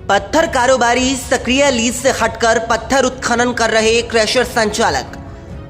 पत्थर कारोबारी सक्रिय लीज से हटकर पत्थर उत्खनन कर रहे क्रशर संचालक।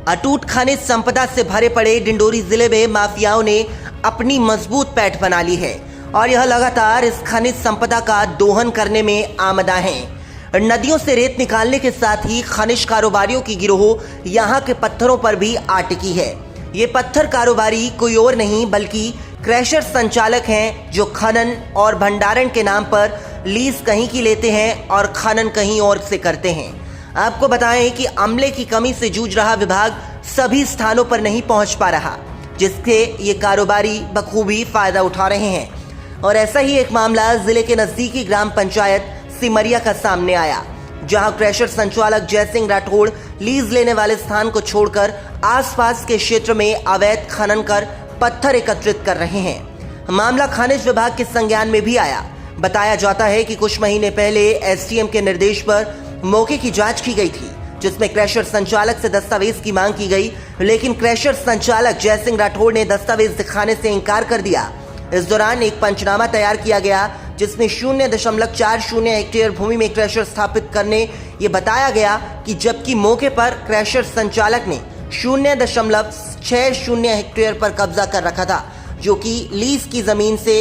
अटूट खनिज संपदा से भरे पड़े डिंडोरी जिले में माफियाओं ने अपनी मजबूत पैठ बना ली है और यह लगातार इस खनिज संपदा का दोहन करने में आमदा हैं। नदियों से रेत निकालने के साथ ही खनिज कारोबारियों की गिरोह यहां के पत्थरों पर भी आ टिकी है। ये पत्थर कारोबारी कोई और नहीं बल्कि क्रशर संचालक हैं, जो खनन और भंडारण के नाम पर लीज कहीं की लेते हैं और खनन कहीं और से करते हैं। आपको बताएं कि अमले की कमी से जूझ रहा विभाग सभी स्थानों पर नहीं पहुंच पा रहा, जिससे ये कारोबारी बखूबी फायदा उठा रहे हैं। और ऐसा ही एक मामला जिले के नजदीकी ग्राम पंचायत सिमरिया का सामने आया, जहां क्रशर संचालक जयसिंह राठौड़ लीज लेने वाले स्थान को छोड़कर आसपास के क्षेत्र में अवैध खनन कर पत्थर एकत्रित कर रहे हैं। मामला खनिज विभाग के संज्ञान में भी आया। बताया जाता है कि कुछ महीने पहले एसडीएम के निर्देश पर मौके की जांच की गई थी, जिसमें क्रशर संचालक से दस्तावेज की मांग की गई, लेकिन क्रशर संचालक जयसिंह राठौड़ ने दस्तावेज दिखाने से इनकार कर दिया। इस दौरान एक पंचनामा तैयार किया गया, जिसमें 0.40 हेक्टेयर भूमि में क्रशर स्थापित करने ये बताया गया कि जबकि मौके पर क्रशर संचालक ने 0.60 हेक्टेयर पर कब्जा कर रखा था, जो कि लीज की जमीन से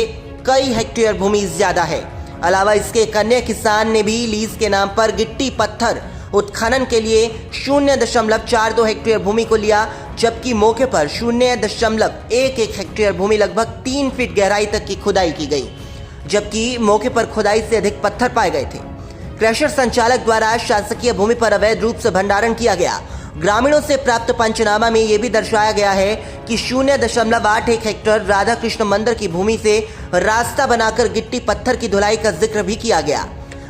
कई हेक्टेयर भूमि ज्यादा है। अलावा इसके एक अन्य किसान ने भी लीज के नाम पर गिट्टी पत्थर उत्खनन के लिए 0.42 हेक्टेयर भूमि को लिया, जबकि मौके पर 0.11 हेक्टेयर भूमि लगभग 3 फीट गहराई तक की खुदाई की गई, जबकि मौके पर खुदाई से अधिक पत्थर पाए गए थे। क्रशर संचालक द्वारा शासकीय भूमि पर अवैध रूप से भंडारण किया गया। ग्रामीणों से प्राप्त पंचनामा में यह भी दर्शाया गया है कि 0.81 हेक्टेयर राधा कृष्ण मंदिर की भूमि से रास्ता बनाकर गिट्टी पत्थर की धुलाई का जिक्र भी किया गया।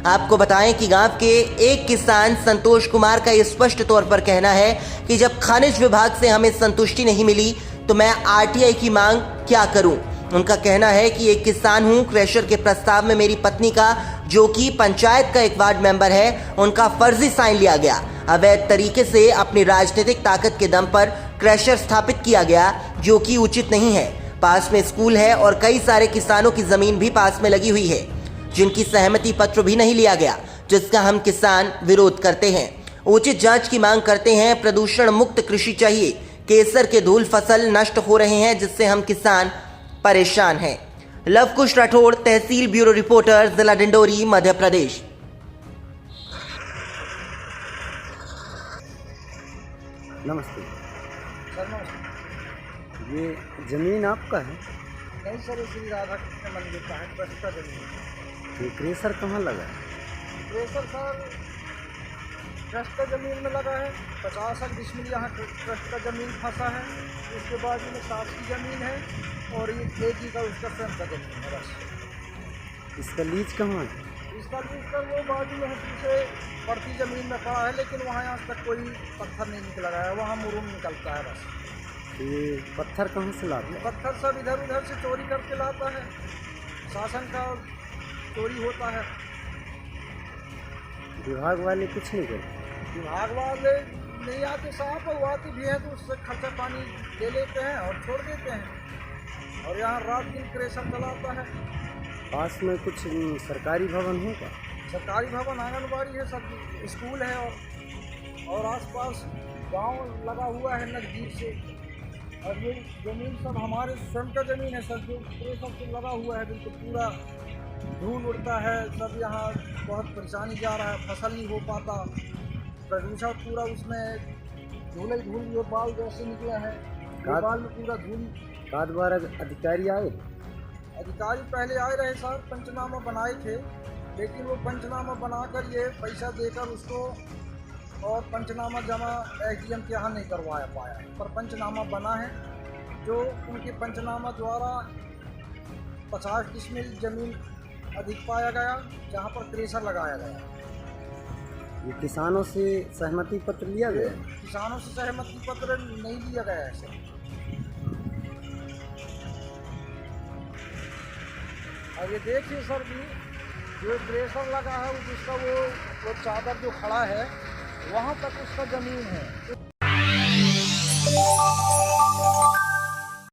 आपको बताएं कि गांव के एक किसान संतोष कुमार का यह स्पष्ट तौर पर कहना है कि जब खनिज विभाग से हमें संतुष्टि नहीं मिली तो मैं आरटीआई की मांग क्या करूं। उनका कहना है कि एक किसान हूं, क्रशर के प्रस्ताव में मेरी पत्नी का, जो कि पंचायत का एक वार्ड मेंबर है, उनका फर्जी साइन लिया गया। अवैध तरीके से अपनी राजनीतिक ताकत के दम पर क्रशर स्थापित किया गया, जो कि उचित नहीं है। पास में स्कूल है और कई सारे किसानों की जमीन भी पास में लगी हुई है, जिनकी सहमति पत्र भी नहीं लिया गया, जिसका हम किसान विरोध करते हैं। उचित जांच की मांग करते हैं। प्रदूषण मुक्त कृषि चाहिए। केसर के धूल फसल नष्ट हो रहे हैं, जिससे हम किसान परेशान हैं। लवकुश राठौड़, तहसील ब्यूरो रिपोर्टर, जिला डिंडोरी, मध्य प्रदेश। नमस्ते सर। नमस्ते। ये ज़मीन आपका है? नहीं सर, ये श्री राधा कृष्ण मंदिर का है, ट्रस्ट का जमीन। ये क्रेशर कहाँ लगा है? क्रेशर सर ट्रस्ट का ज़मीन में लगा है। 50 डिसमिल यहाँ ट्रस्ट का ज़मीन फंसा है। उसके बाद में 7 की ज़मीन है और ये 1 का उसका स्वयं का ज़मीन है बस। इसका लीज कहाँ है? इसका लीज सर वो बाजू में है, पीछे पड़ती ज़मीन में पड़ा है, लेकिन वहाँ आज तक कोई पत्थर नहीं निकला है। वहाँ मुरूम निकलता है बस। तो ये पत्थर कहाँ से लाते हैं? पत्थर सब इधर उधर से चोरी करके लाता है। शासन का चोरी होता है। विभाग वाले कुछ नहीं करते? विभाग वाले नहीं आते साहब, वो आते भी हैं तो उससे खर्चा पानी ले लेते हैं और छोड़ देते हैं, और यहाँ रात दिन क्रशर चलाता है। पास में कुछ सरकारी भवन है क्या? सरकारी भवन, आंगनबाड़ी है, सब स्कूल है, और आसपास गांव लगा हुआ है नज़दीक से। और ये ज़मीन सब हमारे स्वयं का ज़मीन है सर, जो क्रशर से लगा हुआ है। बिल्कुल पूरा धूल उड़ता है सब, यहाँ बहुत परेशानी जा रहा है, फसल नहीं हो पाता। प्रदूषण पूरा उसमें धूल ये बाल जैसे निकला है, बाल में पूरा धूल। का द्वारा अधिकारी आए? अधिकारी पहले आए रहे सर, पंचनामा बनाए थे, लेकिन वो पंचनामा बनाकर ये पैसा देकर उसको और पंचनामा जमा एसडीएम के यहाँ नहीं करवाया पाया। पर पंचनामा बना है, जो उनके पंचनामा द्वारा 50 डिसमिल जमीन अधिक पाया गया, जहाँ पर क्रशर लगाया गया। ये किसानों से सहमति पत्र लिया गया? किसानों से सहमति पत्र नहीं लिया गया है सर। अब ये देखिए सर भी, जो क्रशर लगा है जिसका वो चादर जो खड़ा है, वहाँ तक उसका ज़मीन है।